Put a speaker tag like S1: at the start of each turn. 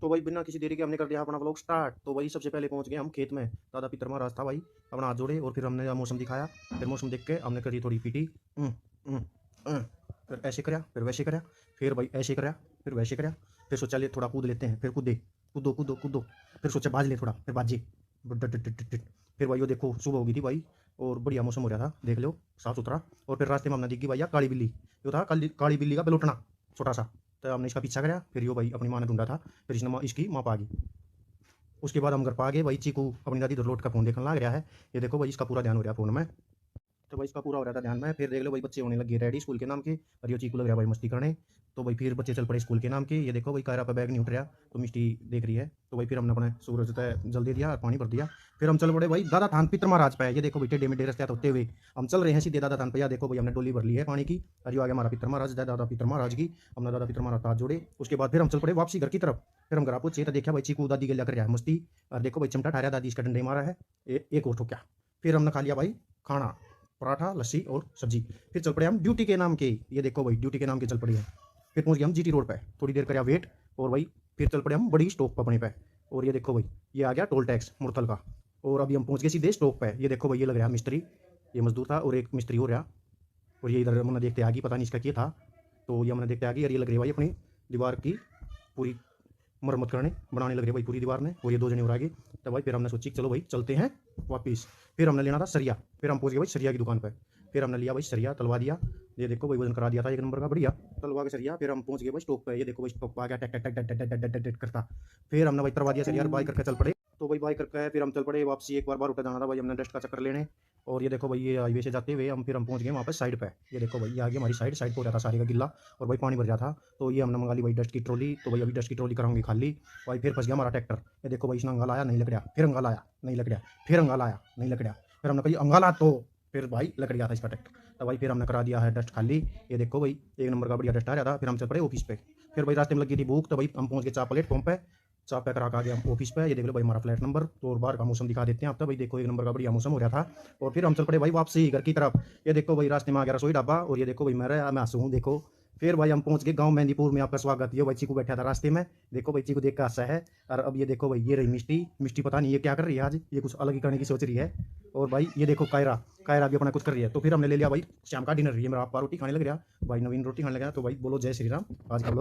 S1: तो भाई बिना किसी देरी के हमने कर दिया अपना व्लॉग स्टार्ट। तो भाई सबसे पहले पहुंच गए हम खेत में, दादा पितर महाराज था भाई, अपना हाथ जोड़े और फिर हमने मौसम दिखाया। फिर मौसम देख के हमने करी थोड़ी पीटी। फिर ऐसे कराया, फिर वैसे कराया, फिर भाई ऐसे कराया, फिर वैसे कराया। फिर सोचा ले थोड़ा कूद लेते हैं, फिर कूदे, कूदो कूदो कूदो। फिर सोचा बाज ले थोड़ा, फिर बाजे। फिर भाई वो देखो सुबह हो गई थी भाई, और बढ़िया मौसम हो रहा था, देख लो साफ सुथरा। और फिर रास्ते में हमने दिखी भैया काली बिल्ली, जो था काली बिल्ली का बेलोटना छोटा सा। तो हमने इसका पीछा कराया, फिर यो भाई अपनी माँ ने ढूंढा था, फिर इसने इसकी माँ पा गई। उसके बाद हम घर पा गए भाई, चीकू अपनी दादी इधर लौट का फ़ोन देखने लग रहा है। ये देखो भाई इसका पूरा ध्यान हो रहा है फ़ोन में। तो भाई इसका पूरा हो रहा था ध्यान में। फिर देख लो भाई बच्चे होने लगे रेडी स्कूल के नाम के, और ये चीकू लग रहा है भाई मस्ती करने। तो भाई फिर बच्चे चल पड़े स्कूल के नाम के। ये देखो भाई कायरा पे बैग नहीं उठ रहा, तो मिष्टी देख रही है। तो भाई फिर हमने अपने सूरज तय जल दे दिया और पानी भर दिया। फिर हम चल पड़े भाई दादा थान पितर महाराज पे। ये देखो भाई टेढ़े मेढ़े रास्ते होते हुए हम चल रहे हैं सीधे दादा थान पे। या देखो भाई हमने डोली भर ली है पानी की, और जो आगे हमारा पितर महाराज दादा पितर महाराज की। हमने दादा पितर महाराज हाथ जोड़े। उसके बाद फिर हम चल पड़े वापसी घर की तरफ। फिर हम घर पहुंचे तो देखा भाई चीकू दादी के लेकर रहा है मस्ती, और देखो भाई चिमटा ठहरा, दादी इसका डंडे मारा है। एक और ठोक्या। फिर हमने खा लिया भाई खाना, पराठा लस्सी और सब्जी। फिर चल पड़े हम ड्यूटी के नाम के। ये देखो भाई ड्यूटी के नाम के चल पड़े हैं। फिर पहुंच गए हम जीटी रोड पे, थोड़ी देर कराया वेट, और भाई फिर चल पड़े हम बड़ी स्टॉप पर अपने पे। और ये देखो भाई ये आ गया टोल टैक्स मुरथल का। और अभी हम पहुंच गए सीधे स्टॉप पे। ये देखो भाई ये लग रहा है मिस्त्री, ये मजदूर था और एक मिस्त्री हो रहा। और ये इधर हमने देखते आगे, पता नहीं इसका क्या था। तो ये हमने देखते आगे, और ये लग रही है भाई अपनी दीवार की पूरी मरम्मत करने बनाने लग रही है भाई पूरी दीवार में। और ये दो जने और आगे। तो भाई फिर हमने सोची चलो भाई चलते हैं वापिस। फिर हमने लेना था सरिया। फिर हम पहुंच गए भाई सरिया की दुकान पर। फिर हमने लिया भाई सरिया, तलवा दिया। ये देखो भाई वजन करा दिया था एक नंबर का बढ़िया, तलवा के सरिया। फिर हम पहुंच गए भाई स्टॉप पे। ये देखो भाई स्टॉप आ गया, टक टक टक टक टक टक टक टक करता। फिर हमने भाई तरवा दिया सरिया, बाई करके चल पड़े। तो भाई बाई करके फिर हम चल पड़े वापसी। एक बार उठा जाना था भाई हमने डस्ट का चक्कर लेने। और ये देखो भाई ये हाईवे से जाते हुए फिर हम पहुंच गए वहाँ पर साइड पे। ये देखो भाई ये आगे हमारी साइड साइड हो रहा था सारे का गिल्ला, और भाई पानी भर जाता था। तो ये हमने मंगा ली भाई डस्ट की ट्रॉली। तो भाई अभी डस्ट की ट्रॉली कराऊंगी खाली। भाई फिर फंस गया हमारा ट्रैक्टर। ये देखो भाई इसने अंगा लाया नहीं लग रहा, फिर अंगा लाया नहीं लग रहा, फिर अंगा लाया नहीं लग रहा। फिर हमने कही अंगा ला, तो फिर भाई लग गया था इसका ट्रैक्टर। तो भाई फिर हमने करा दिया है डस्ट खाली। ये देखो भाई एक नंबर का बढ़िया डस्ट आ रहा था। फिर हम चल पड़े ऑफिस पे। फिर भाई रास्ते में लगी थी भूख, तो भाई हम पहुंच गए चाय प्लेटफॉर्म पे। चाय पे करा के आ गए हम ऑफिस पे। ये देख लो भाई हमारा फ्लैट नंबर। तो और बाहर का मौसम दिखा देते हैं आप। तो भाई देखो एक नंबर का बढ़िया मौसम हो रहा था। और फिर हम चल पड़े भाई वापसी घर की तरफ। ये देखो भाई रास्ते में आ गया रसोई ढाबा। और ये देखो भाई मैं हंसू हूँ देखो। फिर भाई हम पहुंच गए गांव मेहंदीपुर में। आपका स्वागत। ये भाई चीकू बैठा था रास्ते में, देखो भाई चीकू देख का हंसा है। और अब ये देखो भाई ये रही मिष्टी। मिष्टी पता नहीं ये क्या कर रही है आज, ये कुछ अलग ही करने की सोच रही है। और भाई ये देखो कायरा, कायरा भी अपना कुछ कर रही है। तो फिर हमने ले लिया भाई शाम का डिनर। ये मेरा आपका रोटी खाने लग गया भाई, नवीन रोटी खाने लगा। तो भाई बोलो जय श्री राम। आज का लोग